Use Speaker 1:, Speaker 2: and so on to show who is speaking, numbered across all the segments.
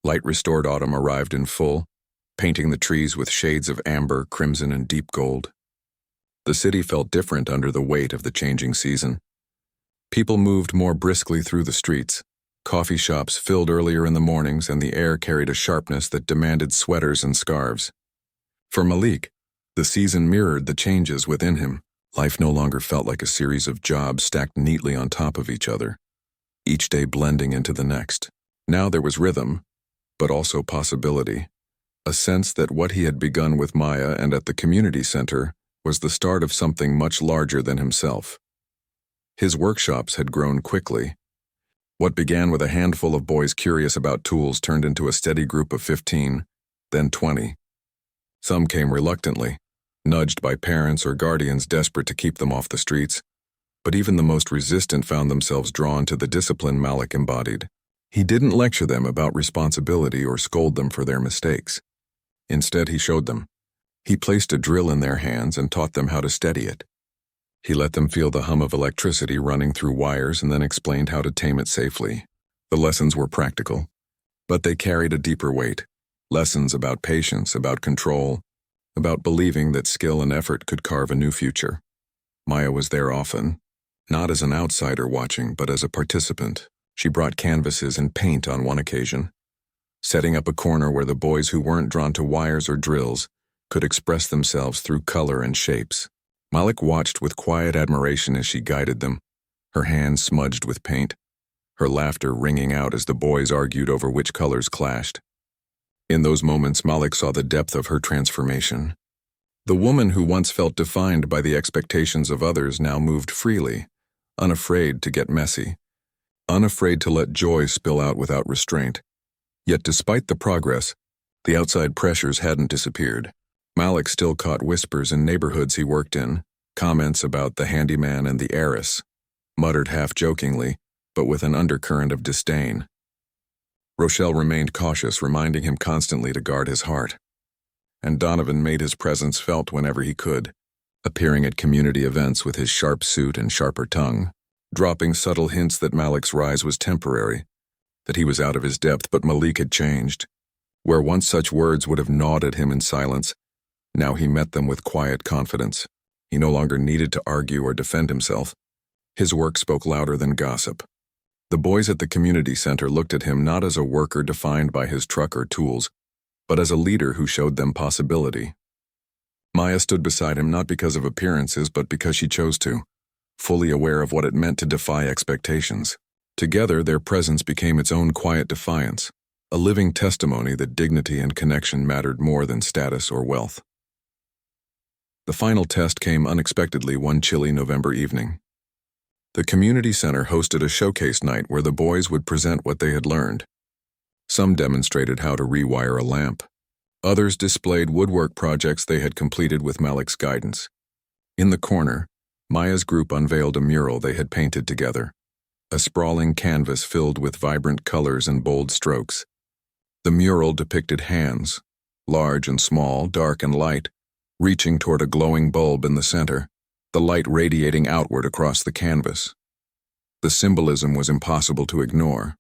Speaker 1: Light-restored autumn arrived in full, painting the trees with shades of amber, crimson, and deep gold. The city felt different under the weight of the changing season. People moved more briskly through the streets. Coffee shops filled earlier in the mornings, and the air carried a sharpness that demanded sweaters and scarves. For Malik, the season mirrored the changes within him. Life no longer felt like a series of jobs stacked neatly on top of each other, each day blending into the next. Now there was rhythm, but also possibility, a sense that what he had begun with Maya and at the community center was the start of something much larger than himself. His workshops had grown quickly. What began with a handful of boys curious about tools turned into a steady group of 15, then 20. Some came reluctantly, nudged by parents or guardians desperate to keep them off the streets, but even the most resistant found themselves drawn to the discipline Malik embodied. He didn't lecture them about responsibility or scold them for their mistakes. Instead, he showed them. He placed a drill in their hands and taught them how to steady it. He let them feel the hum of electricity running through wires and then explained how to tame it safely. The lessons were practical, but they carried a deeper weight. Lessons about patience, about control, about believing that skill and effort could carve a new future. Maya was there often, not as an outsider watching, but as a participant. She brought canvases and paint on one occasion, setting up a corner where the boys who weren't drawn to wires or drills could express themselves through color and shapes. Malik watched with quiet admiration as she guided them, her hands smudged with paint, her laughter ringing out as the boys argued over which colors clashed. In those moments, Malik saw the depth of her transformation. The woman who once felt defined by the expectations of others now moved freely, unafraid to get messy, unafraid to let joy spill out without restraint. Yet despite the progress, the outside pressures hadn't disappeared. Malik still caught whispers in neighborhoods he worked in, comments about the handyman and the heiress, muttered half-jokingly, but with an undercurrent of disdain. Rochelle remained cautious, reminding him constantly to guard his heart. And Donovan made his presence felt whenever he could, appearing at community events with his sharp suit and sharper tongue, dropping subtle hints that Malik's rise was temporary, that he was out of his depth, but Malik had changed. Where once such words would have gnawed at him in silence, now he met them with quiet confidence. He no longer needed to argue or defend himself. His work spoke louder than gossip. The boys at the community center looked at him not as a worker defined by his truck or tools, but as a leader who showed them possibility. Maya stood beside him not because of appearances, but because she chose to, fully aware of what it meant to defy expectations. Together, their presence became its own quiet defiance, a living testimony that dignity and connection mattered more than status or wealth. The final test came unexpectedly one chilly November evening. The community center hosted a showcase night where the boys would present what they had learned. Some demonstrated how to rewire a lamp. Others displayed woodwork projects they had completed with Malik's guidance. In the corner, Maya's group unveiled a mural they had painted together, a sprawling canvas filled with vibrant colors and bold strokes. The mural depicted hands, large and small, dark and light, reaching toward a glowing bulb in the center, the light radiating outward across the canvas. The symbolism was impossible to ignore.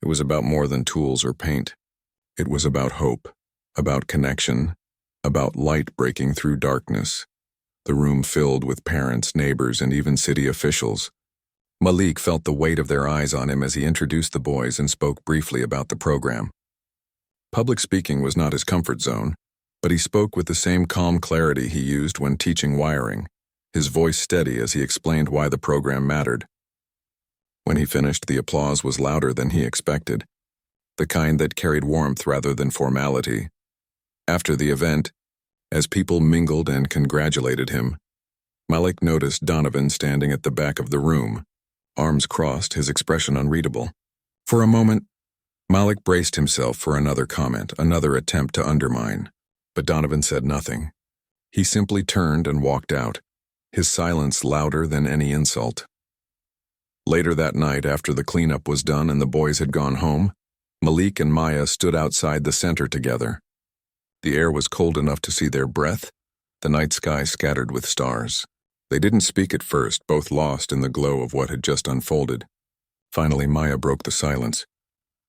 Speaker 1: It was about more than tools or paint. It was about hope, about connection, about light breaking through darkness. The room filled with parents, neighbors, and even city officials. Malik felt the weight of their eyes on him as he introduced the boys and spoke briefly about the program. Public speaking was not his comfort zone, but he spoke with the same calm clarity he used when teaching wiring, his voice steady as he explained why the program mattered. When he finished, the applause was louder than he expected, the kind that carried warmth rather than formality. After the event, as people mingled and congratulated him, Malik noticed Donovan standing at the back of the room, arms crossed, his expression unreadable. For a moment, Malik braced himself for another comment, another attempt to undermine, but Donovan said nothing. He simply turned and walked out, his silence louder than any insult. Later that night, after the cleanup was done and the boys had gone home, Malik and Maya stood outside the center together. The air was cold enough to see their breath, the night sky scattered with stars. They didn't speak at first, both lost in the glow of what had just unfolded. Finally, Maya broke the silence.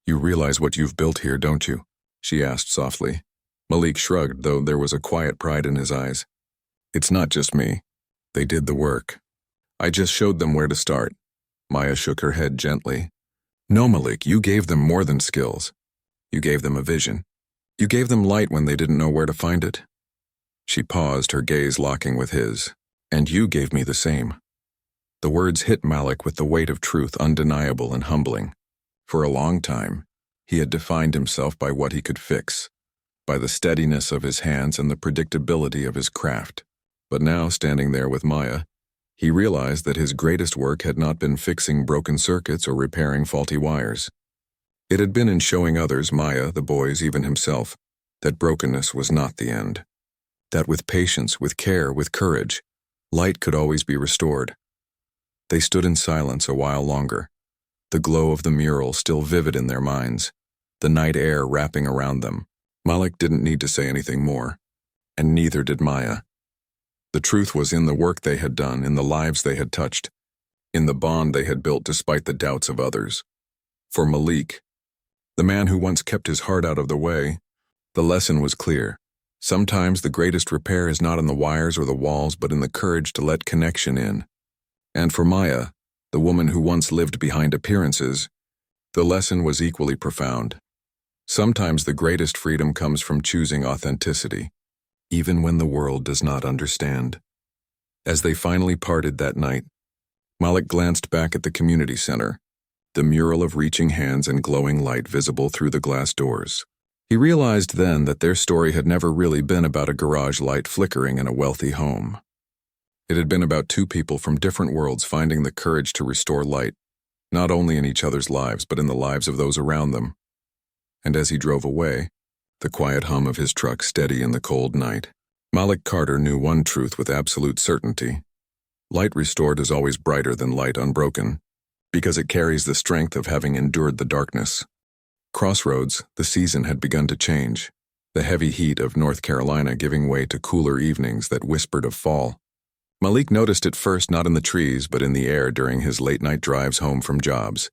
Speaker 1: You realize what you've built here, don't you? She asked softly. Malik shrugged, though there was a quiet pride in his eyes. It's not just me. They did the work. I just showed them where to start. Maya shook her head gently. No, Malik, you gave them more than skills. You gave them a vision. You gave them light when they didn't know where to find it. She paused, her gaze locking with his. And you gave me the same. The words hit Malik with the weight of truth, undeniable and humbling. For a long time, he had defined himself by what he could fix, by the steadiness of his hands and the predictability of his craft. But now, standing there with Maya, he realized that his greatest work had not been fixing broken circuits or repairing faulty wires. It had been in showing others, Maya, the boys, even himself, that brokenness was not the end. That with patience, with care, with courage, light could always be restored. They stood in silence a while longer, the glow of the mural still vivid in their minds, the night air wrapping around them. Malik didn't need to say anything more, and neither did Maya. The truth was in the work they had done, in the lives they had touched, in the bond they had built despite the doubts of others. For Malik, the man who once kept his heart out of the way, the lesson was clear. Sometimes the greatest repair is not in the wires or the walls, but in the courage to let connection in. And for Maya, the woman who once lived behind appearances, the lesson was equally profound. Sometimes the greatest freedom comes from choosing authenticity, even when the world does not understand. As they finally parted that night, Malik glanced back at the community center, the mural of reaching hands and glowing light visible through the glass doors. He realized then that their story had never really been about a garage light flickering in a wealthy home. It had been about two people from different worlds finding the courage to restore light, not only in each other's lives, but in the lives of those around them. And as he drove away, the quiet hum of his truck steady in the cold night, Malik Carter knew one truth with absolute certainty. Light restored is always brighter than light unbroken, because it carries the strength of having endured the darkness. Crossroads, the season had begun to change, the heavy heat of North Carolina giving way to cooler evenings that whispered of fall. Malik noticed it first not in the trees but in the air during his late-night drives home from jobs.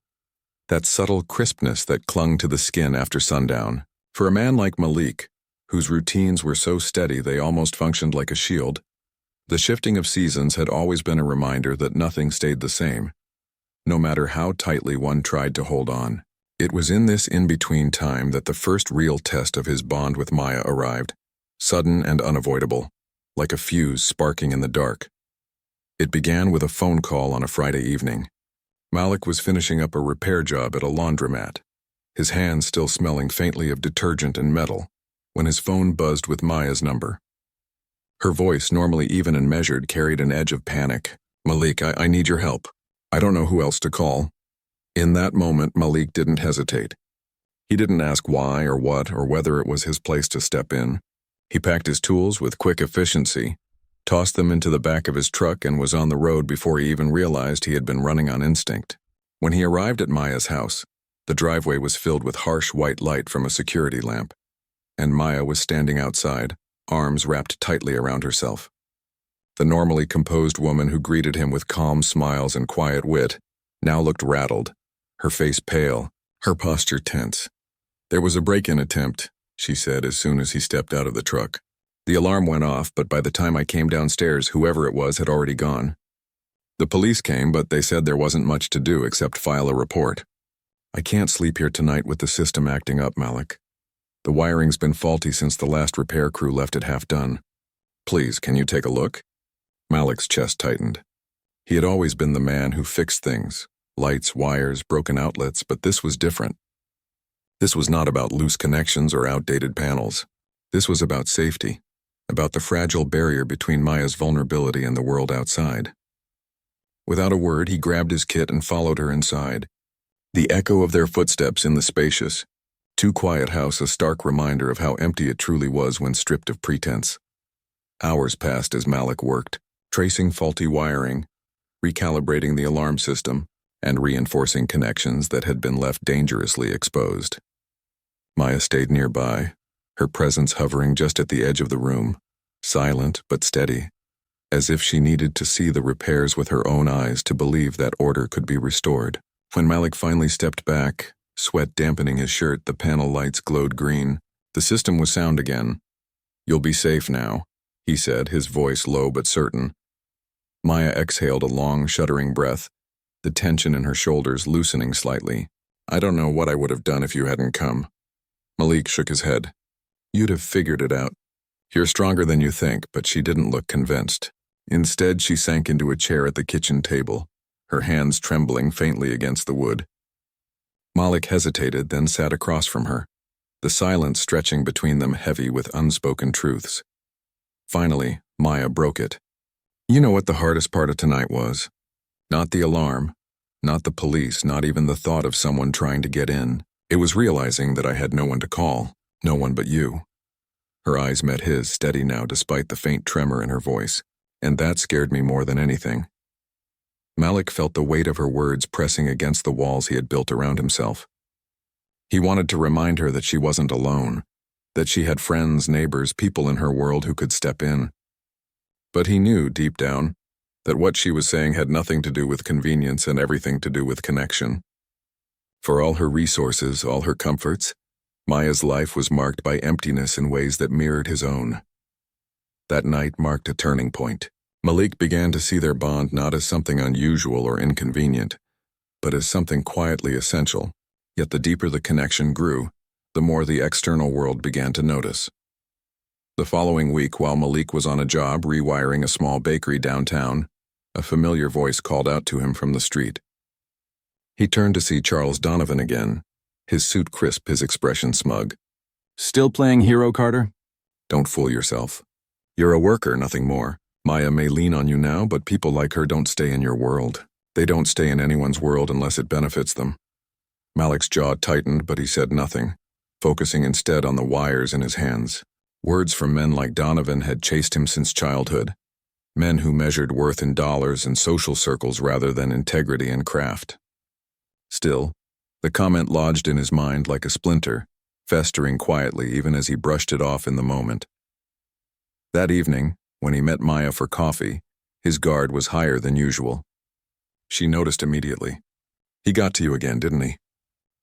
Speaker 1: That subtle crispness that clung to the skin after sundown. For a man like Malik, whose routines were so steady they almost functioned like a shield, the shifting of seasons had always been a reminder that nothing stayed the same, no matter how tightly one tried to hold on. It was in this in-between time that the first real test of his bond with Maya arrived, sudden and unavoidable, like a fuse sparking in the dark. It began with a phone call on a Friday evening. Malik was finishing up a repair job at a laundromat, his hands still smelling faintly of detergent and metal, when his phone buzzed with Maya's number. Her voice, normally even and measured, carried an edge of panic. Malik, I need your help. I don't know who else to call. In that moment, Malik didn't hesitate. He didn't ask why or what or whether it was his place to step in. He packed his tools with quick efficiency, tossed them into the back of his truck, and was on the road before he even realized he had been running on instinct. When he arrived at Maya's house, the driveway was filled with harsh white light from a security lamp, and Maya was standing outside, arms wrapped tightly around herself. The normally composed woman who greeted him with calm smiles and quiet wit now looked rattled, her face pale, her posture tense. There was a break-in attempt, she said as soon as he stepped out of the truck. The alarm went off, but by the time I came downstairs, whoever it was had already gone. The police came, but they said there wasn't much to do except file a report. I can't sleep here tonight with the system acting up, Malik. The wiring's been faulty since the last repair crew left it half done. Please, can you take a look? Malik's chest tightened. He had always been the man who fixed things, lights, wires, broken outlets, but this was different. This was not about loose connections or outdated panels. This was about safety, about the fragile barrier between Maya's vulnerability and the world outside. Without a word, he grabbed his kit and followed her inside. The echo of their footsteps in the spacious, too quiet house a stark reminder of how empty it truly was when stripped of pretense. Hours passed as Malik worked, tracing faulty wiring, recalibrating the alarm system, and reinforcing connections that had been left dangerously exposed. Maya stayed nearby, her presence hovering just at the edge of the room, silent but steady, as if she needed to see the repairs with her own eyes to believe that order could be restored. When Malik finally stepped back, Sweat dampening his shirt, the panel lights glowed green. The system was sound again. "You'll be safe now," he said, his voice low but certain. Maya exhaled a long, shuddering breath, the tension in her shoulders loosening slightly. "I don't know what I would have done if you hadn't come." Malik shook his head. "You'd have figured it out. You're stronger than you think," but she didn't look convinced. Instead, she sank into a chair at the kitchen table, her hands trembling faintly against the wood. Malik hesitated, then sat across from her, the silence stretching between them heavy with unspoken truths. Finally, Maya broke it. "You know what the hardest part of tonight was? Not the alarm, not the police, not even the thought of someone trying to get in. It was realizing that I had no one to call, no one but you." Her eyes met his, steady now despite the faint tremor in her voice, and that scared me more than anything. Malik felt the weight of her words pressing against the walls he had built around himself. He wanted to remind her that she wasn't alone, that she had friends, neighbors, people in her world who could step in. But he knew, deep down, that what she was saying had nothing to do with convenience and everything to do with connection. For all her resources, all her comforts, Maya's life was marked by emptiness in ways that mirrored his own. That night marked a turning point. Malik began to see their bond not as something unusual or inconvenient, but as something quietly essential. Yet the deeper the connection grew, the more the external world began to notice. The following week, while Malik was on a job rewiring a small bakery downtown, a familiar voice called out to him from the street. He turned to see Charles Donovan again, his suit crisp, his expression smug.
Speaker 2: "Still playing hero, Carter?"
Speaker 1: "Don't fool yourself. You're a worker, nothing more. Maya may lean on you now, but people like her don't stay in your world. They don't stay in anyone's world unless it benefits them." Malik's jaw tightened, but he said nothing, focusing instead on the wires in his hands. Words from men like Donovan had chased him since childhood, men who measured worth in dollars and social circles rather than integrity and craft. Still, the comment lodged in his mind like a splinter, festering quietly even as he brushed it off in the moment. That evening, when he met Maya for coffee, his guard was higher than usual. She noticed immediately. "He got to you again, didn't he?"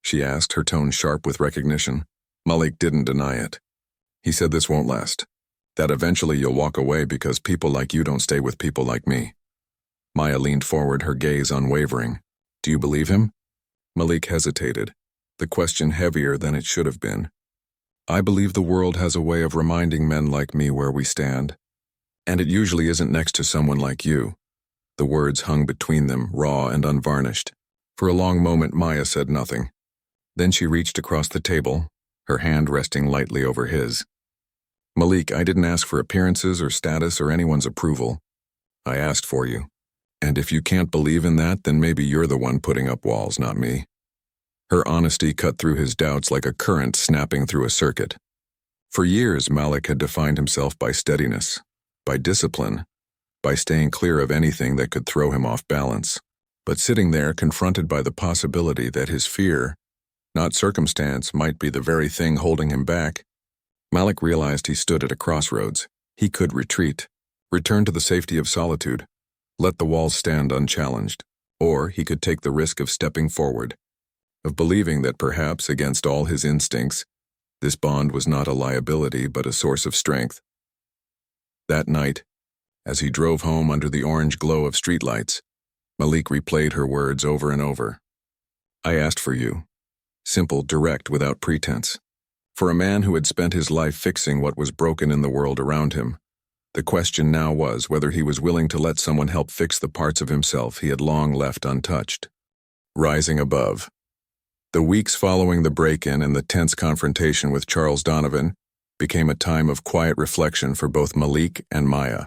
Speaker 1: she asked, her tone sharp with recognition. Malik didn't deny it. He said, "This won't last. That eventually you'll walk away because people like you don't stay with people like me." Maya leaned forward, her gaze unwavering. "Do you believe him?" Malik hesitated, the question heavier than it should have been. "I believe the world has a way of reminding men like me where we stand. And it usually isn't next to someone like you." The words hung between them, raw and unvarnished. For a long moment, Maya said nothing. Then she reached across the table, her hand resting lightly over his. "Malik, I didn't ask for appearances or status or anyone's approval. I asked for you. And if you can't believe in that, then maybe you're the one putting up walls, not me." Her honesty cut through his doubts like a current snapping through a circuit. For years, Malik had defined himself by steadiness, by discipline, by staying clear of anything that could throw him off balance. But sitting there, confronted by the possibility that his fear, not circumstance, might be the very thing holding him back, Malik realized he stood at a crossroads. He could retreat, return to the safety of solitude, let the walls stand unchallenged, or he could take the risk of stepping forward, of believing that perhaps, against all his instincts, this bond was not a liability but a source of strength. That night, as he drove home under the orange glow of streetlights, Malik replayed her words over and over. "I asked for you." Simple, direct, without pretense. For a man who had spent his life fixing what was broken in the world around him, the question now was whether he was willing to let someone help fix the parts of himself he had long left untouched. Rising above. The weeks following the break-in and the tense confrontation with Charles Donovan became a time of quiet reflection for both Malik and Maya.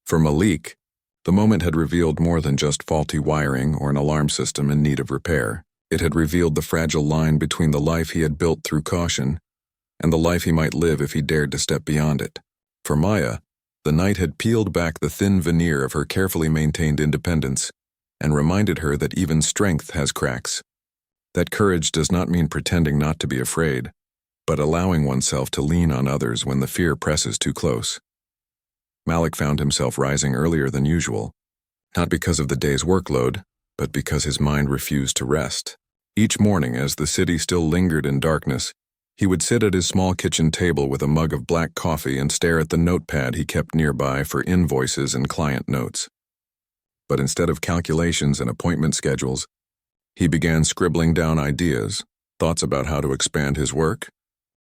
Speaker 1: For Malik, the moment had revealed more than just faulty wiring or an alarm system in need of repair. It had revealed the fragile line between the life he had built through caution and the life he might live if he dared to step beyond it. For Maya, the night had peeled back the thin veneer of her carefully maintained independence and reminded her that even strength has cracks. That courage does not mean pretending not to be afraid, but allowing oneself to lean on others when the fear presses too close. Malik found himself rising earlier than usual, not because of the day's workload, but because his mind refused to rest. Each morning, as the city still lingered in darkness, he would sit at his small kitchen table with a mug of black coffee and stare at the notepad he kept nearby for invoices and client notes. But instead of calculations and appointment schedules, he began scribbling down ideas, thoughts about how to expand his work,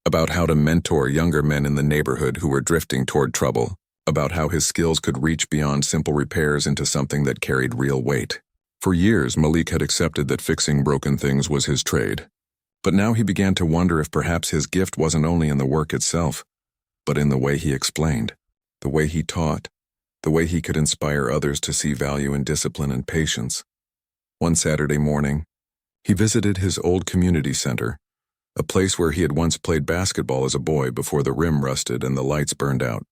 Speaker 1: about how to mentor younger men in the neighborhood who were drifting toward trouble, about how his skills could reach beyond simple repairs into something that carried real weight. For years, Malik had accepted that fixing broken things was his trade. But now he began to wonder if perhaps his gift wasn't only in the work itself, but in the way he explained, the way he taught, the way he could inspire others to see value in discipline and patience. One Saturday morning, he visited his old community center, a place where he had once played basketball as a boy before the rim rusted and the lights burned out.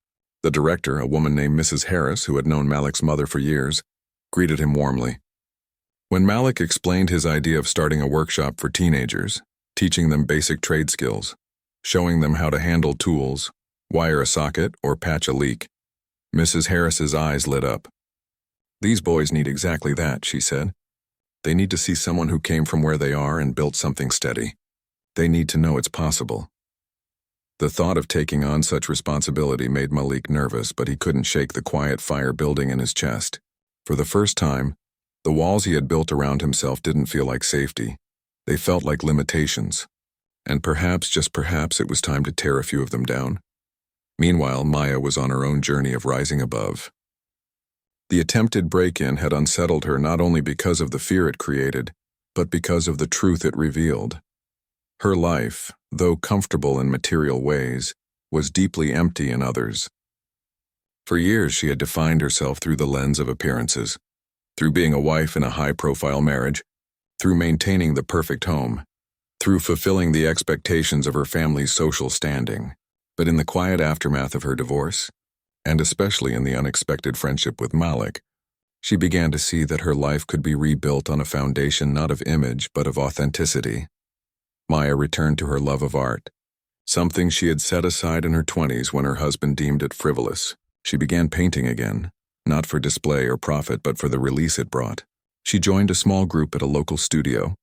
Speaker 1: The director, a woman named Mrs. Harris, who had known Malik's mother for years, greeted him warmly. When Malik explained his idea of starting a workshop for teenagers, teaching them basic trade skills, showing them how to handle tools, wire a socket, or patch a leak, Mrs. Harris's eyes lit up. "These boys need exactly that," she said. "They need to see someone who came from where they are and built something steady. They need to know it's possible." The thought of taking on such responsibility made Malik nervous, but he couldn't shake the quiet fire building in his chest. For the first time, the walls he had built around himself didn't feel like safety. They felt like limitations. And perhaps, just perhaps, it was time to tear a few of them down. Meanwhile, Maya was on her own journey of rising above. The attempted break-in had unsettled her not only because of the fear it created, but because of the truth it revealed. Her life, though comfortable in material ways, was deeply empty in others. For years she had defined herself through the lens of appearances, through being a wife in a high-profile marriage, through maintaining the perfect home, through fulfilling the expectations of her family's social standing. But in the quiet aftermath of her divorce, and especially in the unexpected friendship with Malik, she began to see that her life could be rebuilt on a foundation not of image but of authenticity. Maya returned to her love of art, something she had set aside in her 20s when her husband deemed it frivolous. She began painting again, not for display or profit but for the release it brought. She joined a small group at a local studio,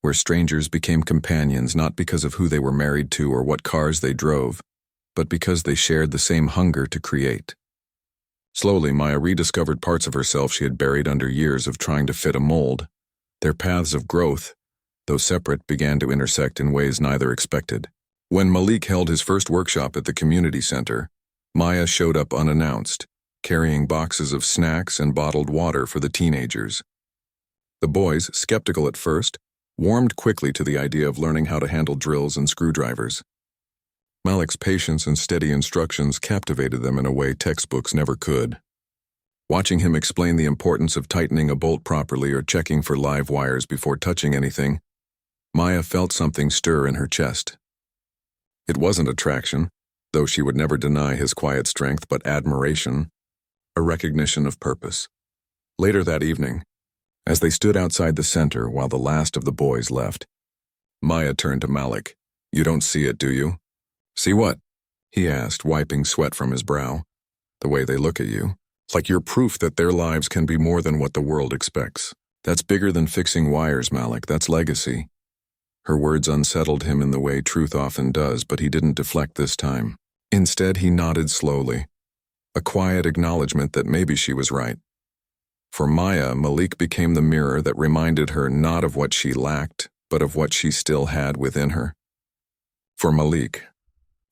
Speaker 1: where strangers became companions not because of who they were married to or what cars they drove, but because they shared the same hunger to create. Slowly, Maya rediscovered parts of herself she had buried under years of trying to fit a mold. Their paths of growth, though separate, began to intersect in ways neither expected. When Malik held his first workshop at the community center, Maya showed up unannounced, carrying boxes of snacks and bottled water for the teenagers. The boys, skeptical at first, warmed quickly to the idea of learning how to handle drills and screwdrivers. Malik's patience and steady instructions captivated them in a way textbooks never could. Watching him explain the importance of tightening a bolt properly or checking for live wires before touching anything, Maya felt something stir in her chest. It wasn't attraction, though she would never deny his quiet strength, but admiration, a recognition of purpose. Later that evening, as they stood outside the center while the last of the boys left, Maya turned to Malik. "You don't see it, do you?" "See what?" he asked, wiping sweat from his brow. "The way they look at you. It's like you're proof that their lives can be more than what the world expects. That's bigger than fixing wires, Malik. That's legacy." Her words unsettled him in the way truth often does, but he didn't deflect this time. Instead, he nodded slowly, a quiet acknowledgement that maybe she was right. For Maya, Malik became the mirror that reminded her not of what she lacked, but of what she still had within her. For Malik,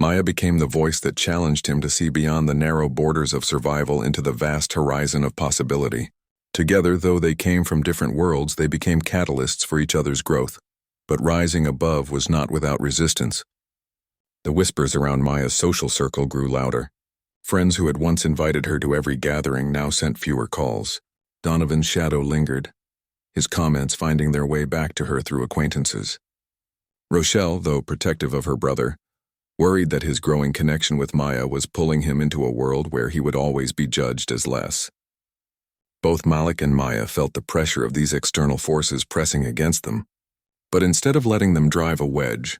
Speaker 1: Maya became the voice that challenged him to see beyond the narrow borders of survival into the vast horizon of possibility. Together, though they came from different worlds, they became catalysts for each other's growth. But rising above was not without resistance. The whispers around Maya's social circle grew louder. Friends who had once invited her to every gathering now sent fewer calls. Donovan's shadow lingered, his comments finding their way back to her through acquaintances. Rochelle, though protective of her brother, worried that his growing connection with Maya was pulling him into a world where he would always be judged as less. Both Malik and Maya felt the pressure of these external forces pressing against them, but instead of letting them drive a wedge,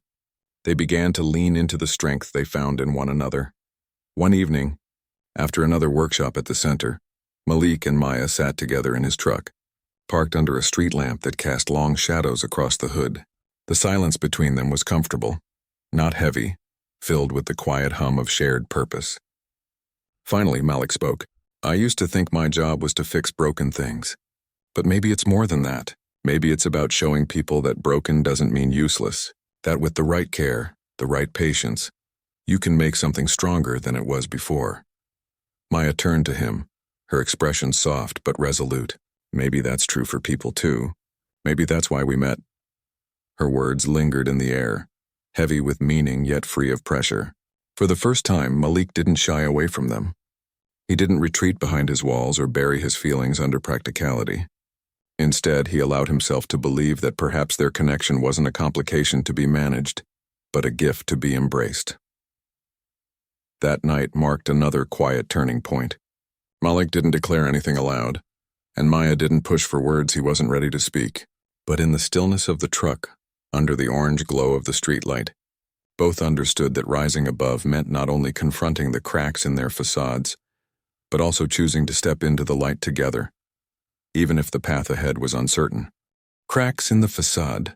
Speaker 1: they began to lean into the strength they found in one another. One evening, after another workshop at the center, Malik and Maya sat together in his truck, parked under a street lamp that cast long shadows across the hood. The silence between them was comfortable, not heavy, filled with the quiet hum of shared purpose. Finally, Malik spoke. I used to think my job was to fix broken things. But maybe it's more than that. Maybe it's about showing people that broken doesn't mean useless, that with the right care, the right patience, you can make something stronger than it was before. Maya turned to him, her expression soft but resolute. Maybe that's true for people too. Maybe that's why we met. Her words lingered in the air, heavy with meaning yet free of pressure. For the first time, Malik didn't shy away from them. He didn't retreat behind his walls or bury his feelings under practicality. Instead, he allowed himself to believe that perhaps their connection wasn't a complication to be managed, but a gift to be embraced. That night marked another quiet turning point. Malik didn't declare anything aloud, and Maya didn't push for words he wasn't ready to speak. But in the stillness of the truck, under the orange glow of the streetlight, both understood that rising above meant not only confronting the cracks in their facades, but also choosing to step into the light together, even if the path ahead was uncertain. Cracks in the facade.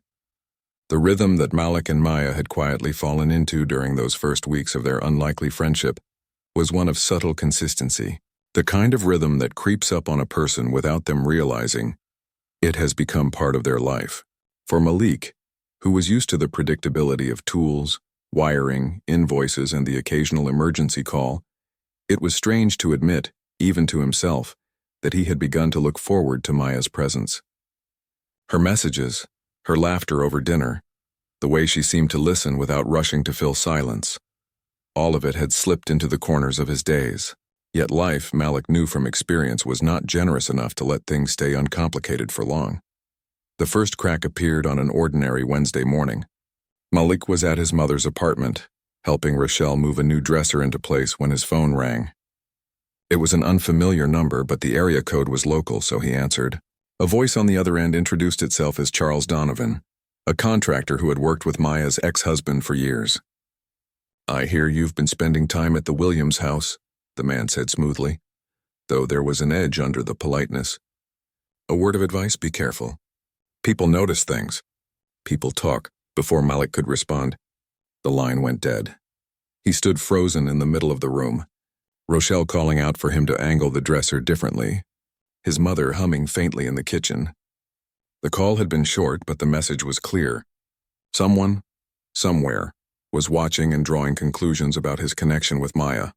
Speaker 1: The rhythm that Malik and Maya had quietly fallen into during those first weeks of their unlikely friendship was one of subtle consistency, the kind of rhythm that creeps up on a person without them realizing it has become part of their life. For Malik, who was used to the predictability of tools, wiring, invoices, and the occasional emergency call, it was strange to admit, even to himself, that he had begun to look forward to Maya's presence. Her messages, her laughter over dinner, the way she seemed to listen without rushing to fill silence, all of it had slipped into the corners of his days. Yet life, Malik knew from experience, was not generous enough to let things stay uncomplicated for long. The first crack appeared on an ordinary Wednesday morning. Malik was at his mother's apartment, helping Rochelle move a new dresser into place when his phone rang. It was an unfamiliar number, but the area code was local, so he answered. A voice on the other end introduced itself as Charles Donovan, a contractor who had worked with Maya's ex-husband for years. I hear you've been spending time at the Williams house, the man said smoothly, though there was an edge under the politeness. A word of advice, be careful. People notice things. People talk. Before Malik could respond, the line went dead. He stood frozen in the middle of the room, Rochelle calling out for him to angle the dresser differently, his mother humming faintly in the kitchen. The call had been short, but the message was clear. Someone, somewhere, was watching and drawing conclusions about his connection with Maya.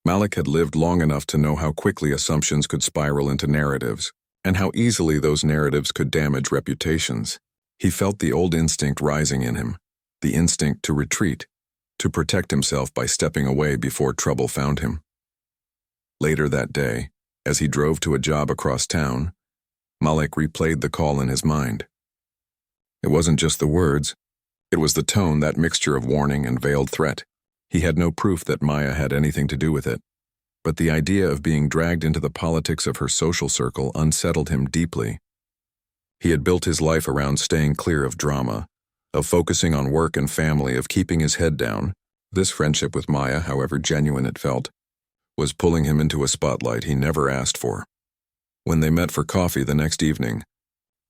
Speaker 1: Malik had lived long enough to know how quickly assumptions could spiral into narratives, and how easily those narratives could damage reputations. He felt the old instinct rising in him, the instinct to retreat, to protect himself by stepping away before trouble found him. Later that day, as he drove to a job across town, Malik replayed the call in his mind. It wasn't just the words, it was the tone, that mixture of warning and veiled threat. He had no proof that Maya had anything to do with it, but the idea of being dragged into the politics of her social circle unsettled him deeply. He had built his life around staying clear of drama, of focusing on work and family, of keeping his head down. This friendship with Maya, however genuine it felt, was pulling him into a spotlight he never asked for. When they met for coffee the next evening,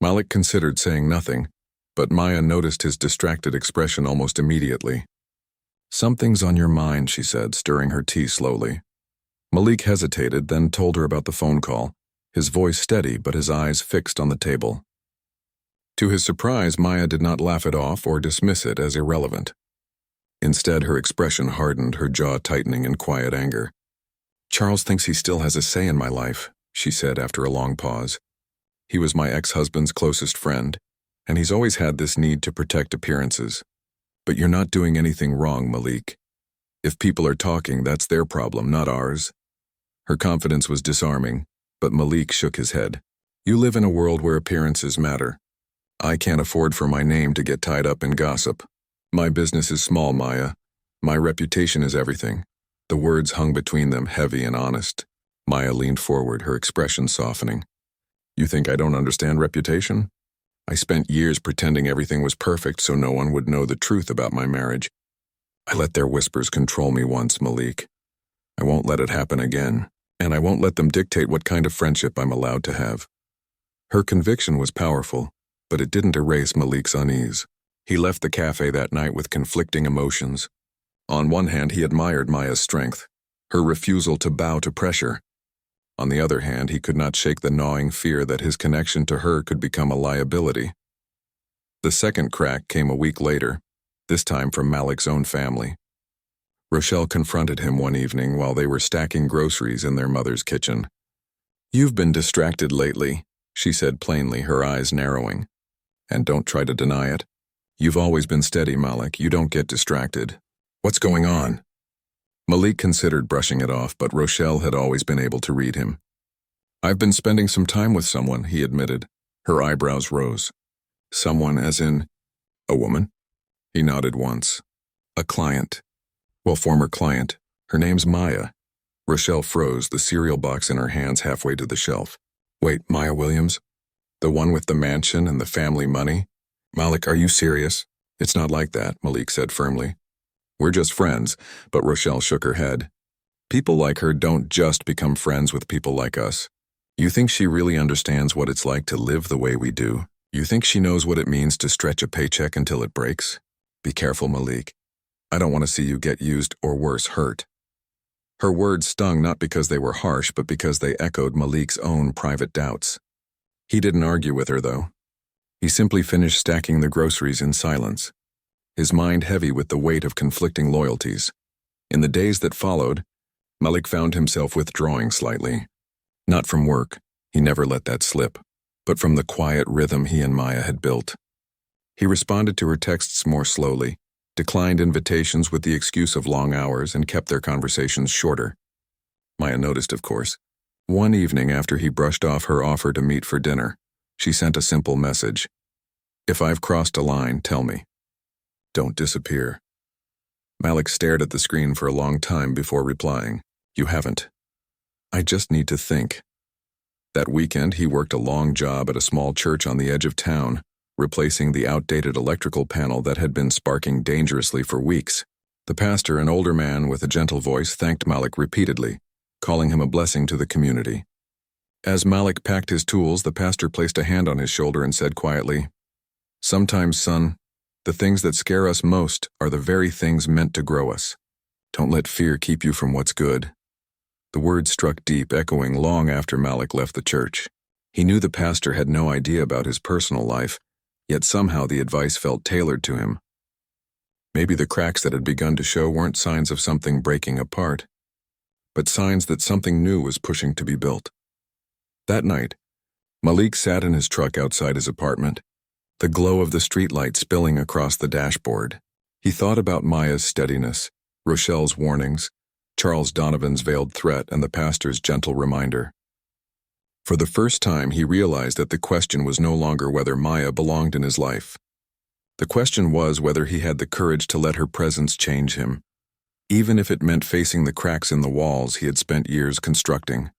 Speaker 1: Malik considered saying nothing, but Maya noticed his distracted expression almost immediately. Something's on your mind, she said, stirring her tea slowly. Malik hesitated, then told her about the phone call, his voice steady but his eyes fixed on the table. To his surprise, Maya did not laugh it off or dismiss it as irrelevant. Instead, her expression hardened, her jaw tightening in quiet anger. Charles thinks he still has a say in my life, she said after a long pause. He was my ex-husband's closest friend, and he's always had this need to protect appearances. But you're not doing anything wrong, Malik. If people are talking, that's their problem, not ours. Her confidence was disarming, but Malik shook his head. You live in a world where appearances matter. I can't afford for my name to get tied up in gossip. My business is small, Maya. My reputation is everything. The words hung between them, heavy and honest. Maya leaned forward, her expression softening. You think I don't understand reputation? I spent years pretending everything was perfect so no one would know the truth about my marriage. I let their whispers control me once, Malik. I won't let it happen again, and I won't let them dictate what kind of friendship I'm allowed to have. Her conviction was powerful, but it didn't erase Malik's unease. He left the cafe that night with conflicting emotions. On one hand, he admired Maya's strength, her refusal to bow to pressure. On the other hand, he could not shake the gnawing fear that his connection to her could become a liability. The second crack came a week later, this time from Malik's own family. Rochelle confronted him one evening while they were stacking groceries in their mother's kitchen. "You've been distracted lately," she said plainly, her eyes narrowing. "And don't try to deny it. You've always been steady, Malik. You don't get distracted. What's going on?" Malik considered brushing it off, but Rochelle had always been able to read him. "I've been spending some time with someone," he admitted. Her eyebrows rose. "Someone as in a woman?" He nodded once. "A client. Well, former client. Her name's Maya." Rochelle froze, the cereal box in her hands halfway to the shelf. "Wait, Maya Williams? The one with the mansion and the family money? Malik, are you serious?" "It's not like that," Malik said firmly. "We're just friends," but Rochelle shook her head. "People like her don't just become friends with people like us. You think she really understands what it's like to live the way we do? You think she knows what it means to stretch a paycheck until it breaks? Be careful, Malik. I don't want to see you get used or worse, hurt." Her words stung not because they were harsh, but because they echoed Malik's own private doubts. He didn't argue with her, though. He simply finished stacking the groceries in silence, his mind heavy with the weight of conflicting loyalties. In the days that followed, Malik found himself withdrawing slightly. Not from work, he never let that slip, but from the quiet rhythm he and Maya had built. He responded to her texts more slowly, declined invitations with the excuse of long hours, and kept their conversations shorter. Maya noticed, of course. One evening after he brushed off her offer to meet for dinner, she sent a simple message. "If I've crossed a line, tell me. Don't disappear." Malik stared at the screen for a long time before replying. "You haven't. I just need to think." That weekend, he worked a long job at a small church on the edge of town, replacing the outdated electrical panel that had been sparking dangerously for weeks. The pastor, an older man with a gentle voice, thanked Malik repeatedly, calling him a blessing to the community. As Malik packed his tools, the pastor placed a hand on his shoulder and said quietly, "Sometimes, son, the things that scare us most are the very things meant to grow us. Don't let fear keep you from what's good." The words struck deep, echoing long after Malik left the church. He knew the pastor had no idea about his personal life, yet somehow the advice felt tailored to him. Maybe the cracks that had begun to show weren't signs of something breaking apart, but signs that something new was pushing to be built. That night, Malik sat in his truck outside his apartment, the glow of the streetlight spilling across the dashboard. He thought about Maya's steadiness, Rochelle's warnings, Charles Donovan's veiled threat, and the pastor's gentle reminder. For the first time, he realized that the question was no longer whether Maya belonged in his life. The question was whether he had the courage to let her presence change him, even if it meant facing the cracks in the walls he had spent years constructing.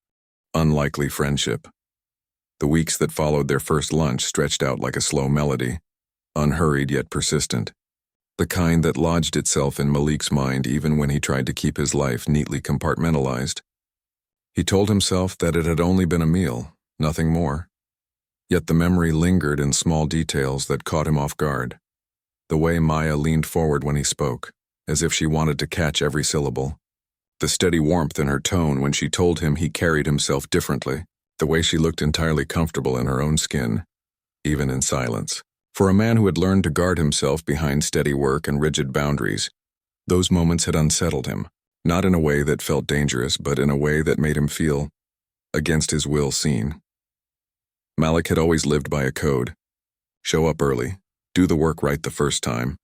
Speaker 1: Unlikely friendship. The weeks that followed their first lunch stretched out like a slow melody, unhurried yet persistent, the kind that lodged itself in Malik's mind even when he tried to keep his life neatly compartmentalized. He told himself that it had only been a meal, nothing more. Yet the memory lingered in small details that caught him off guard. The way Maya leaned forward when he spoke, as if she wanted to catch every syllable. The steady warmth in her tone when she told him he carried himself differently. The way she looked entirely comfortable in her own skin, even in silence. For a man who had learned to guard himself behind steady work and rigid boundaries, those moments had unsettled him, not in a way that felt dangerous, but in a way that made him feel, against his will, seen. Malik had always lived by a code. Show up early, do the work right the first time,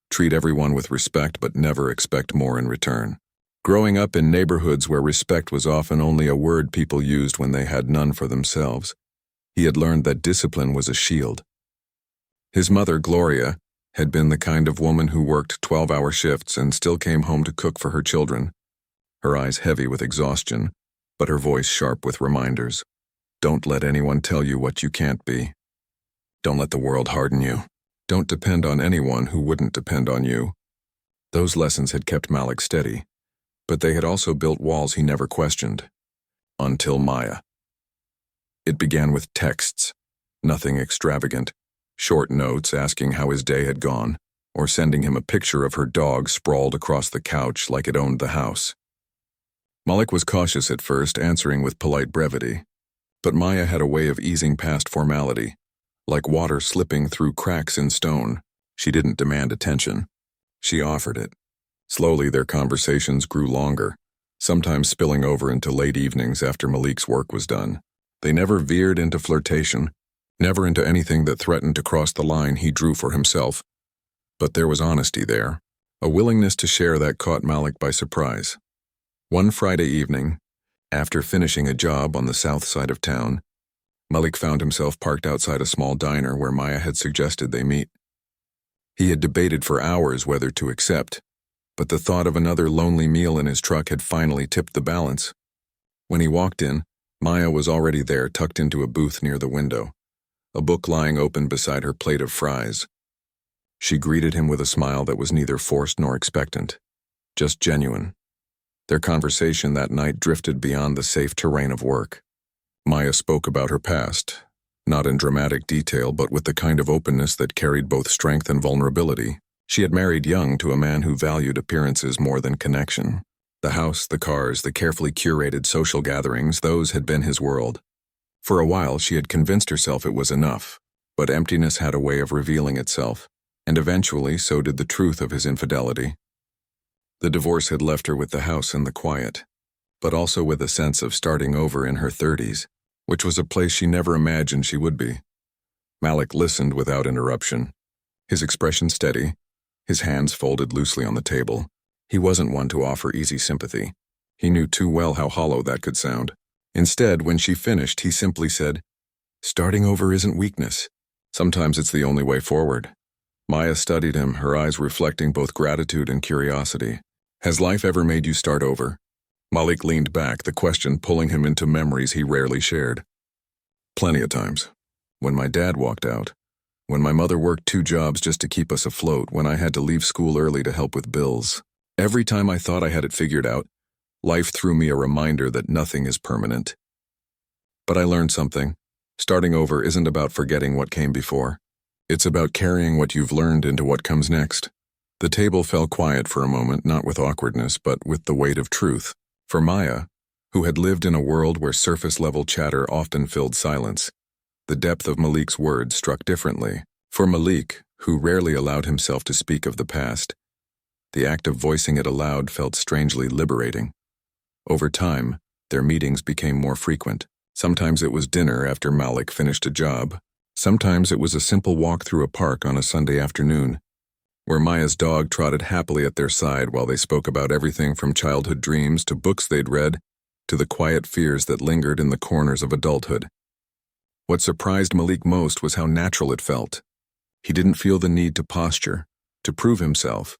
Speaker 1: treat everyone with respect but never expect more in return. Growing up in neighborhoods where respect was often only a word people used when they had none for themselves, he had learned that discipline was a shield. His mother, Gloria, had been the kind of woman who worked 12-hour shifts and still came home to cook for her children, her eyes heavy with exhaustion, but her voice sharp with reminders. Don't let anyone tell you what you can't be. Don't let the world harden you. Don't depend on anyone who wouldn't depend on you. Those lessons had kept Malik steady, but they had also built walls he never questioned. Until Maya. It began with texts, nothing extravagant, Short notes asking how his day had gone, or sending him a picture of her dog sprawled across the couch like it owned the house. Malik was cautious at first, answering with polite brevity, but Maya had a way of easing past formality, like water slipping through cracks in stone. She didn't demand attention. She offered it. Slowly, their conversations grew longer, sometimes spilling over into late evenings after Malik's work was done. They never veered into flirtation, never into anything that threatened to cross the line he drew for himself. But there was honesty there, a willingness to share that caught Malik by surprise. One Friday evening, after finishing a job on the south side of town, Malik found himself parked outside a small diner where Maya had suggested they meet. He had debated for hours whether to accept, but the thought of another lonely meal in his truck had finally tipped the balance. When he walked in, Maya was already there, tucked into a booth near the window, a book lying open beside her plate of fries. She greeted him with a smile that was neither forced nor expectant, just genuine. Their conversation that night drifted beyond the safe terrain of work. Maya spoke about her past, not in dramatic detail but with the kind of openness that carried both strength and vulnerability. She had married young to a man who valued appearances more than connection. The house, the cars, the carefully curated social gatherings, those had been his world. For a while she had convinced herself it was enough, but emptiness had a way of revealing itself, and eventually so did the truth of his infidelity. The divorce had left her with the house and the quiet, but also with a sense of starting over in her 30s, which was a place she never imagined she would be. Malik listened without interruption, his expression steady, his hands folded loosely on the table. He wasn't one to offer easy sympathy. He knew too well how hollow that could sound. Instead, when she finished, he simply said, "Starting over isn't weakness. Sometimes it's the only way forward." Maya studied him, her eyes reflecting both gratitude and curiosity. "Has life ever made you start over?" Malik leaned back, the question pulling him into memories he rarely shared. "Plenty of times. When my dad walked out. When my mother worked 2 jobs just to keep us afloat, when I had to leave school early to help with bills. Every time I thought I had it figured out, life threw me a reminder that nothing is permanent. But I learned something. Starting over isn't about forgetting what came before. It's about carrying what you've learned into what comes next." The table fell quiet for a moment, not with awkwardness, but with the weight of truth. For Maya, who had lived in a world where surface-level chatter often filled silence, the depth of Malik's words struck differently. For Malik, who rarely allowed himself to speak of the past, the act of voicing it aloud felt strangely liberating. Over time, their meetings became more frequent. Sometimes it was dinner after Malik finished a job. Sometimes it was a simple walk through a park on a Sunday afternoon, where Maya's dog trotted happily at their side while they spoke about everything from childhood dreams to books they'd read to the quiet fears that lingered in the corners of adulthood. What surprised Malik most was how natural it felt. He didn't feel the need to posture, to prove himself,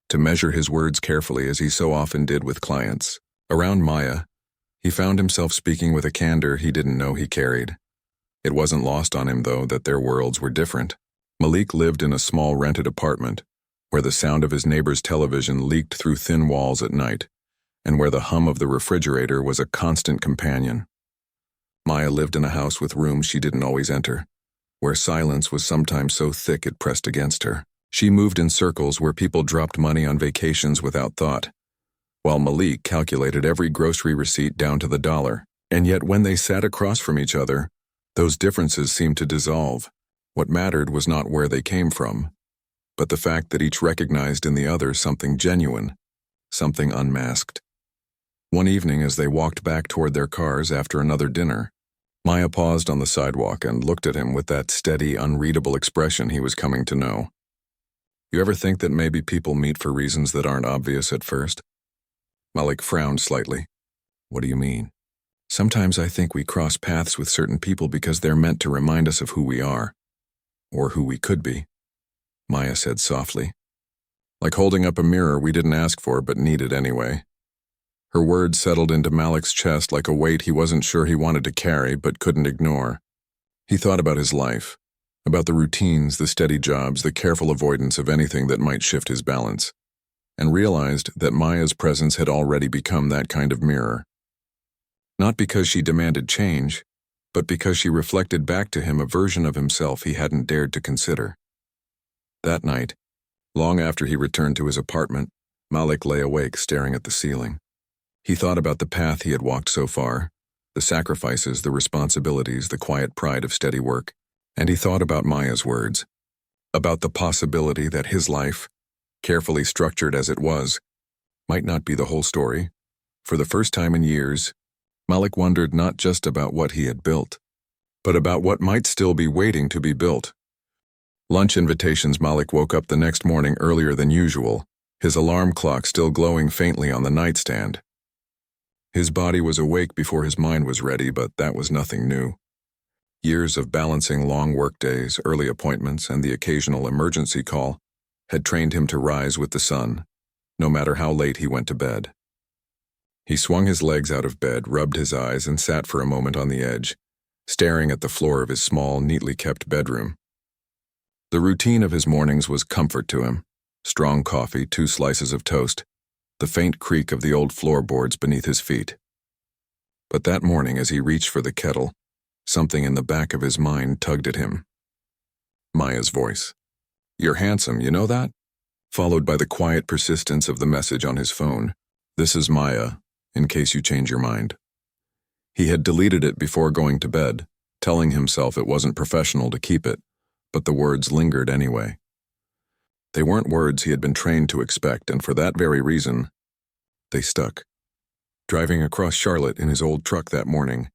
Speaker 1: to measure his words carefully as he so often did with clients. Around Maya, he found himself speaking with a candor he didn't know he carried. It wasn't lost on him, though, that their worlds were different. Malik lived in a small rented apartment, where the sound of his neighbor's television leaked through thin walls at night, and where the hum of the refrigerator was a constant companion. Maya lived in a house with rooms she didn't always enter, where silence was sometimes so thick it pressed against her. She moved in circles where people dropped money on vacations without thought, while Malik calculated every grocery receipt down to the dollar. And yet when they sat across from each other, those differences seemed to dissolve. What mattered was not where they came from, but the fact that each recognized in the other something genuine, something unmasked. One evening, as they walked back toward their cars after another dinner, Maya paused on the sidewalk and looked at him with that steady, unreadable expression he was coming to know. "You ever think that maybe people meet for reasons that aren't obvious at first?" Malik frowned slightly. "What do you mean?" "Sometimes I think we cross paths with certain people because they're meant to remind us of who we are, or who we could be," Maya said softly. "Like holding up a mirror we didn't ask for but needed anyway." Her words settled into Malik's chest like a weight he wasn't sure he wanted to carry but couldn't ignore. He thought about his life, about the routines, the steady jobs, the careful avoidance of anything that might shift his balance, and realized that Maya's presence had already become that kind of mirror. Not because she demanded change, but because she reflected back to him a version of himself he hadn't dared to consider. That night, long after he returned to his apartment, Malik lay awake staring at the ceiling. He thought about the path he had walked so far, the sacrifices, the responsibilities, the quiet pride of steady work, and he thought about Maya's words, about the possibility that his life, carefully structured as it was, might not be the whole story. For the first time in years, Malik wondered not just about what he had built, but about what might still be waiting to be built. Lunch invitations. Malik woke up the next morning earlier than usual, his alarm clock still glowing faintly on the nightstand. His body was awake before his mind was ready, but that was nothing new. Years of balancing long workdays, early appointments, and the occasional emergency call had trained him to rise with the sun, no matter how late he went to bed. He swung his legs out of bed, rubbed his eyes, and sat for a moment on the edge, staring at the floor of his small, neatly kept bedroom. The routine of his mornings was comfort to him: strong coffee, 2 slices of toast, the faint creak of the old floorboards beneath his feet. But that morning, as he reached for the kettle, something in the back of his mind tugged at him. Maya's voice. "You're handsome, you know that?" Followed by the quiet persistence of the message on his phone. "This is Maya, in case you change your mind." He had deleted it before going to bed, telling himself it wasn't professional to keep it, but the words lingered anyway. They weren't words he had been trained to expect, and for that very reason, they stuck. Driving across Charlotte in his old truck that morning,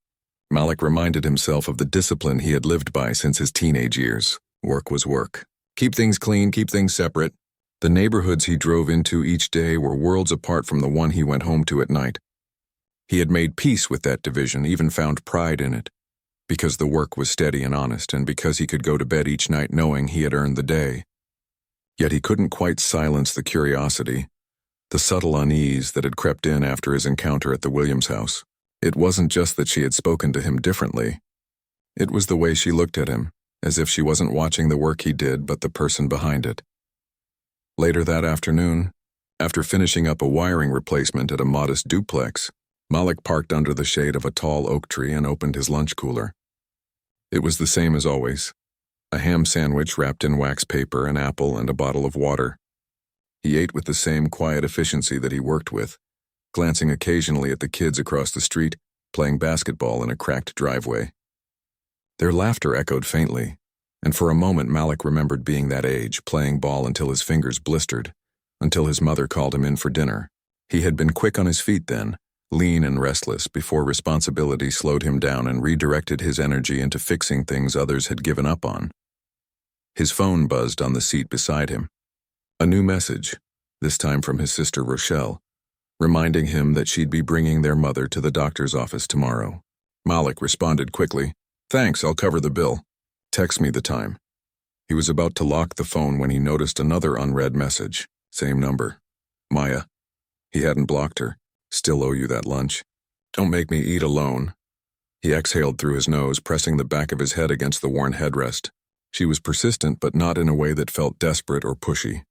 Speaker 1: Malik reminded himself of the discipline he had lived by since his teenage years. Work was work. Keep things clean, keep things separate. The neighborhoods he drove into each day were worlds apart from the one he went home to at night. He had made peace with that division, even found pride in it, because the work was steady and honest, and because he could go to bed each night knowing he had earned the day. Yet he couldn't quite silence the curiosity, the subtle unease that had crept in after his encounter at the Williams house. It wasn't just that she had spoken to him differently. It was the way she looked at him, as if she wasn't watching the work he did but the person behind it. Later that afternoon, after finishing up a wiring replacement at a modest duplex, Malik parked under the shade of a tall oak tree and opened his lunch cooler. It was the same as always: a ham sandwich wrapped in wax paper, an apple, and a bottle of water. He ate with the same quiet efficiency that he worked with, glancing occasionally at the kids across the street, playing basketball in a cracked driveway. Their laughter echoed faintly, and for a moment Malik remembered being that age, playing ball until his fingers blistered, until his mother called him in for dinner. He had been quick on his feet then, lean and restless, before responsibility slowed him down and redirected his energy into fixing things others had given up on. His phone buzzed on the seat beside him. A new message, this time from his sister Rochelle, reminding him that she'd be bringing their mother to the doctor's office tomorrow. Malik responded quickly, "Thanks, I'll cover the bill. Text me the time." He was about to lock the phone when he noticed another unread message. Same number. "Maya." He hadn't blocked her. "Still owe you that lunch. Don't make me eat alone." He exhaled through his nose, pressing the back of his head against the worn headrest. She was persistent, but not in a way that felt desperate or pushy.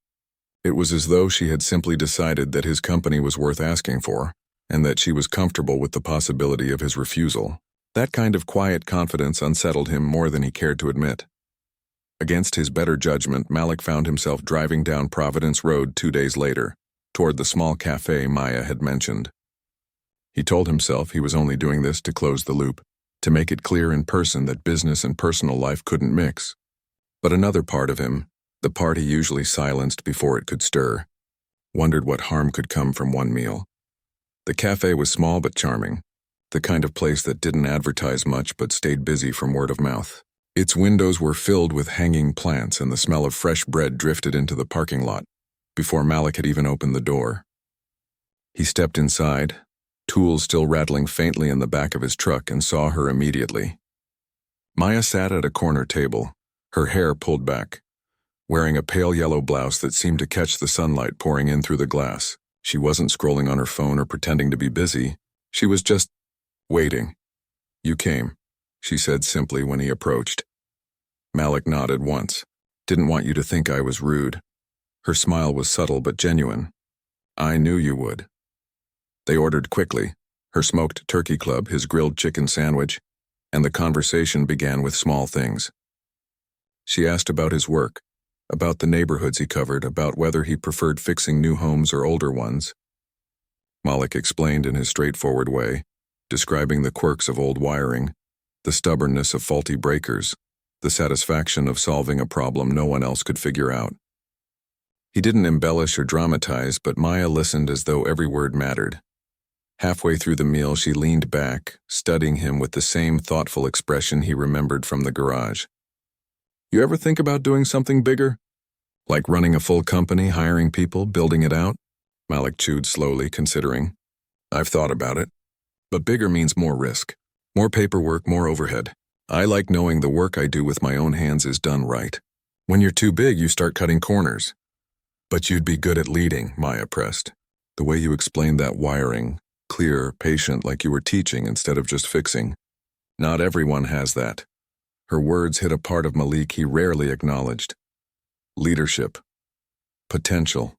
Speaker 1: It was as though she had simply decided that his company was worth asking for, and that she was comfortable with the possibility of his refusal. That kind of quiet confidence unsettled him more than he cared to admit. Against his better judgment, Malik found himself driving down Providence Road 2 days later, toward the small cafe Maya had mentioned. He told himself he was only doing this to close the loop, to make it clear in person that business and personal life couldn't mix. But another part of him, the part he usually silenced before it could stir, wondered what harm could come from one meal. The cafe was small but charming, the kind of place that didn't advertise much but stayed busy from word of mouth. Its windows were filled with hanging plants, and the smell of fresh bread drifted into the parking lot before Malik had even opened the door. He stepped inside, tools still rattling faintly in the back of his truck, and saw her immediately. Maya sat at a corner table, her hair pulled back, wearing a pale yellow blouse that seemed to catch the sunlight pouring in through the glass. She wasn't scrolling on her phone or pretending to be busy. She was just waiting. "You came," she said simply when he approached. Malik nodded once. "Didn't want you to think I was rude." Her smile was subtle but genuine. "I knew you would." They ordered quickly, her smoked turkey club, his grilled chicken sandwich, and the conversation began with small things. She asked about his work, about the neighborhoods he covered, about whether he preferred fixing new homes or older ones. Malik explained in his straightforward way, describing the quirks of old wiring, the stubbornness of faulty breakers, the satisfaction of solving a problem no one else could figure out. He didn't embellish or dramatize, but Maya listened as though every word mattered. Halfway through the meal, she leaned back, studying him with the same thoughtful expression he remembered from the garage. "You ever think about doing something bigger? Like running a full company, hiring people, building it out?" Malik chewed slowly, considering. "I've thought about it. But bigger means more risk, more paperwork, more overhead. I like knowing the work I do with my own hands is done right. When you're too big, you start cutting corners." "But you'd be good at leading," Maya pressed. "The way you explained that wiring, clear, patient, like you were teaching instead of just fixing. Not everyone has that." Her words hit a part of Malik he rarely acknowledged. Leadership. Potential.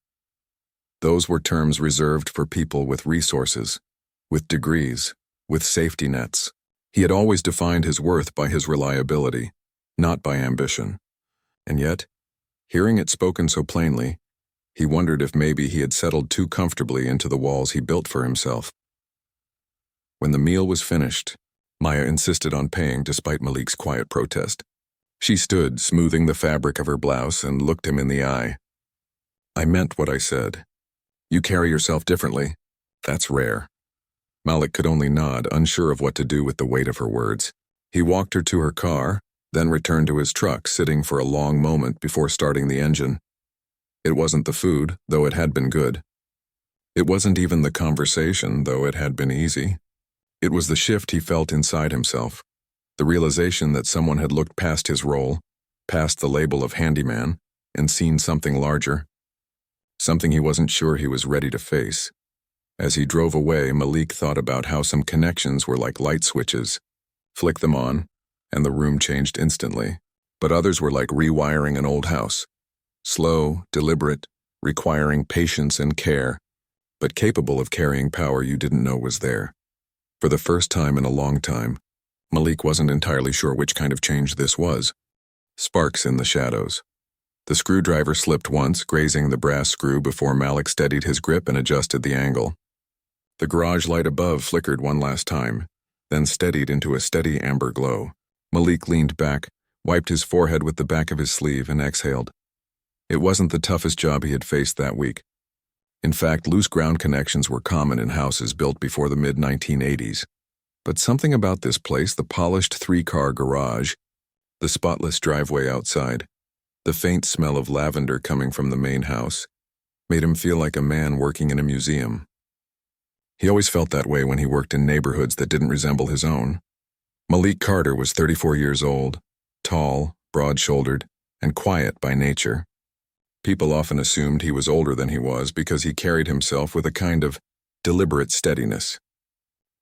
Speaker 1: Those were terms reserved for people with resources, with degrees, with safety nets. He had always defined his worth by his reliability, not by ambition. And yet, hearing it spoken so plainly, he wondered if maybe he had settled too comfortably into the walls he built for himself. When the meal was finished, Maya insisted on paying despite Malik's quiet protest. She stood, smoothing the fabric of her blouse, and looked him in the eye. "I meant what I said. You carry yourself differently. That's rare." Malik could only nod, unsure of what to do with the weight of her words. He walked her to her car, then returned to his truck, sitting for a long moment before starting the engine. It wasn't the food, though it had been good. It wasn't even the conversation, though it had been easy. It was the shift he felt inside himself, the realization that someone had looked past his role, past the label of handyman, and seen something larger, something he wasn't sure he was ready to face. As he drove away, Malik thought about how some connections were like light switches. Flick them on, and the room changed instantly. But others were like rewiring an old house. Slow, deliberate, requiring patience and care, but capable of carrying power you didn't know was there. For the first time in a long time, Malik wasn't entirely sure which kind of change this was. Sparks in the shadows. The screwdriver slipped once, grazing the brass screw before Malik steadied his grip and adjusted the angle. The garage light above flickered one last time, then steadied into a steady amber glow. Malik leaned back, wiped his forehead with the back of his sleeve, and exhaled. It wasn't the toughest job he had faced that week. In fact, loose ground connections were common in houses built before the mid-1980s. But something about this place, the polished three-car garage, the spotless driveway outside, the faint smell of lavender coming from the main house, made him feel like a man working in a museum. He always felt that way when he worked in neighborhoods that didn't resemble his own. Malik Carter was 34 years old, tall, broad-shouldered, and quiet by nature. People often assumed he was older than he was because he carried himself with a kind of deliberate steadiness.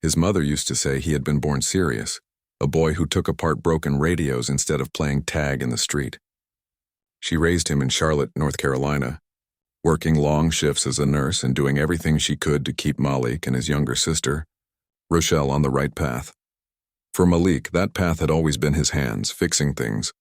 Speaker 1: His mother used to say he had been born serious, a boy who took apart broken radios instead of playing tag in the street. She raised him in Charlotte, North Carolina, working long shifts as a nurse and doing everything she could to keep Malik and his younger sister, Rochelle, on the right path. For Malik, that path had always been his hands, fixing things,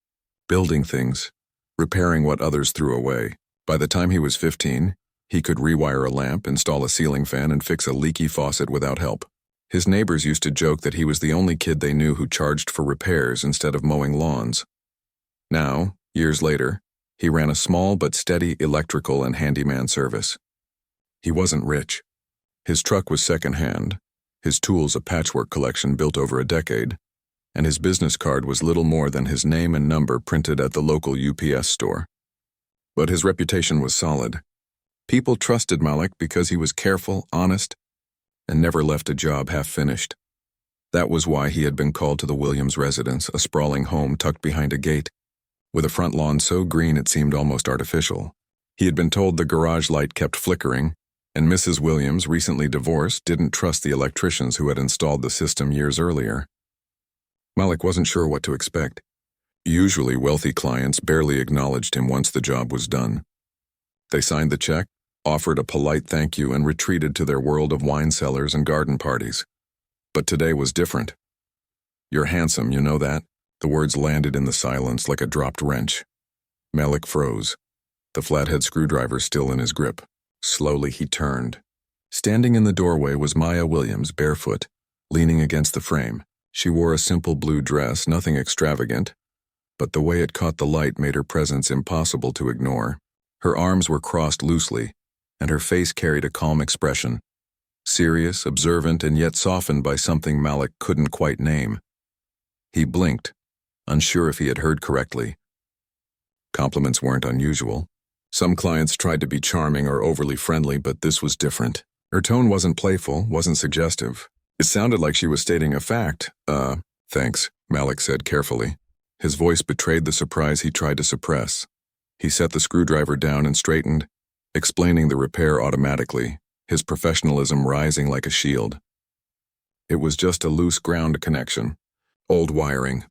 Speaker 1: building things, repairing what others threw away. By the time he was 15, he could rewire a lamp, install a ceiling fan, and fix a leaky faucet without help. His neighbors used to joke that he was the only kid they knew who charged for repairs instead of mowing lawns. Now, years later, he ran a small but steady electrical and handyman service. He wasn't rich. His truck was second-hand, his tools a patchwork collection built over a decade, and his business card was little more than his name and number printed at the local UPS store. But his reputation was solid. People trusted Malik because he was careful, honest, and never left a job half-finished. That was why he had been called to the Williams residence, a sprawling home tucked behind a gate, with a front lawn so green it seemed almost artificial. He had been told the garage light kept flickering, and Mrs. Williams, recently divorced, didn't trust the electricians who had installed the system years earlier. Malik wasn't sure what to expect. Usually, wealthy clients barely acknowledged him once the job was done. They signed the check, offered a polite thank you, and retreated to their world of wine cellars and garden parties. But today was different. You're handsome, you know that? The words landed in the silence like a dropped wrench. Malik froze, the flathead screwdriver still in his grip. Slowly he turned. Standing in the doorway was Maya Williams, barefoot, leaning against the frame. She wore a simple blue dress, nothing extravagant, but the way it caught the light made her presence impossible to ignore. Her arms were crossed loosely, and her face carried a calm expression, serious, observant, and yet softened by something Malik couldn't quite name. He blinked, unsure if he had heard correctly. Compliments weren't unusual. Some clients tried to be charming or overly friendly, but this was different. Her tone wasn't playful, wasn't suggestive. It sounded like she was stating a fact. Thanks, Malik said carefully. His voice betrayed the surprise he tried to suppress. He set the screwdriver down and straightened, explaining the repair automatically, his professionalism rising like a shield. It was just a loose ground connection. Old wiring.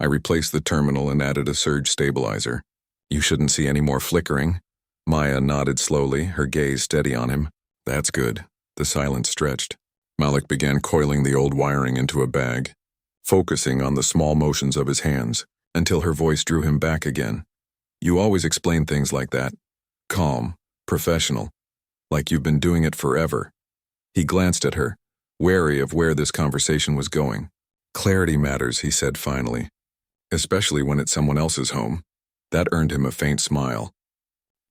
Speaker 1: I replaced the terminal and added a surge stabilizer. You shouldn't see any more flickering. Maya nodded slowly, her gaze steady on him. That's good. The silence stretched. Malik began coiling the old wiring into a bag, focusing on the small motions of his hands, until her voice drew him back again. You always explain things like that. Calm, professional, like you've been doing it forever. He glanced at her, wary of where this conversation was going. Clarity matters, he said finally, especially when it's someone else's home. That earned him a faint smile.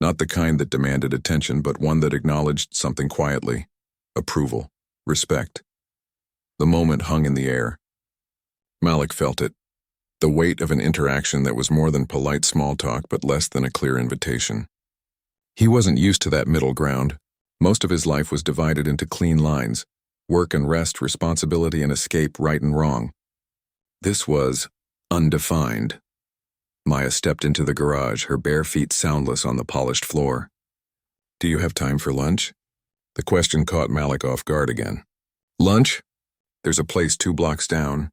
Speaker 1: Not the kind that demanded attention, but one that acknowledged something quietly. Approval. Respect. The moment hung in the air. Malik felt it. The weight of an interaction that was more than polite small talk but less than a clear invitation. He wasn't used to that middle ground. Most of his life was divided into clean lines. Work and rest, responsibility and escape, right and wrong. This was undefined. Maya stepped into the garage, her bare feet soundless on the polished floor. Do you have time for lunch? The question caught Malik off guard again. Lunch? There's a place 2 blocks down.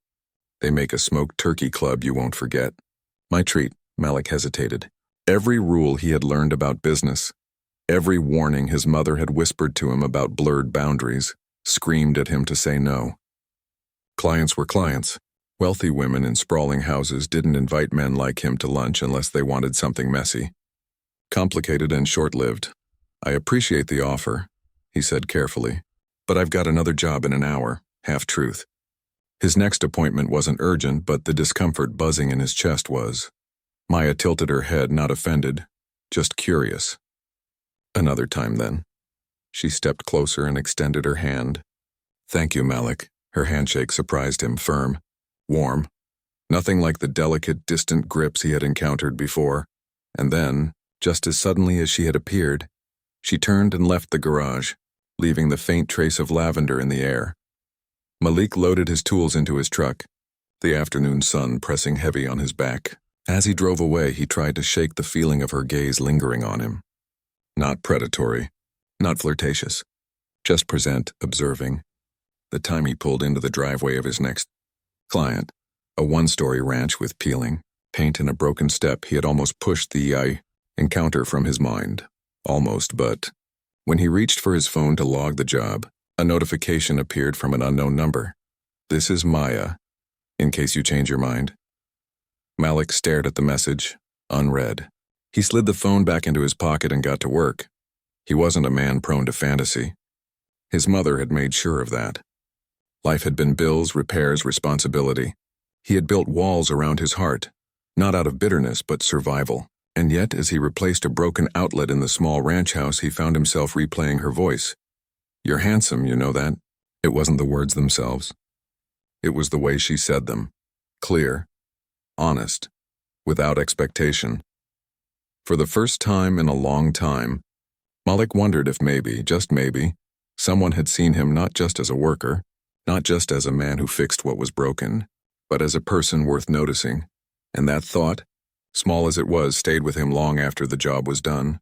Speaker 1: They make a smoked turkey club you won't forget. My treat, Malik hesitated. Every rule he had learned about business, every warning his mother had whispered to him about blurred boundaries, screamed at him to say no. Clients were clients. Wealthy women in sprawling houses didn't invite men like him to lunch unless they wanted something messy. Complicated and short-lived. I appreciate the offer, he said carefully, but I've got another job in an hour, half-truth. His next appointment wasn't urgent, but the discomfort buzzing in his chest was. Maya tilted her head, not offended, just curious. Another time then. She stepped closer and extended her hand. Thank you, Malik. Her handshake surprised him, firm, warm. Nothing like the delicate, distant grips he had encountered before. And then, just as suddenly as she had appeared, she turned and left the garage, leaving the faint trace of lavender in the air. Malik loaded his tools into his truck, the afternoon sun pressing heavy on his back. As he drove away, he tried to shake the feeling of her gaze lingering on him. Not predatory, not flirtatious, just present, observing. The time he pulled into the driveway of his next client, a 1-story ranch with peeling, paint and a broken step, he had almost pushed the encounter from his mind. Almost, but when he reached for his phone to log the job, a notification appeared from an unknown number. This is Maya, in case you change your mind. Malik stared at the message, unread. He slid the phone back into his pocket and got to work. He wasn't a man prone to fantasy. His mother had made sure of that. Life had been bills, repairs, responsibility. He had built walls around his heart, not out of bitterness but survival. And yet, as he replaced a broken outlet in the small ranch house, he found himself replaying her voice. You're handsome, you know that? It wasn't the words themselves. It was the way she said them. Clear, honest, without expectation. For the first time in a long time, Malik wondered if maybe, just maybe, someone had seen him not just as a worker, not just as a man who fixed what was broken, but as a person worth noticing. And that thought, small as it was, stayed with him long after the job was done.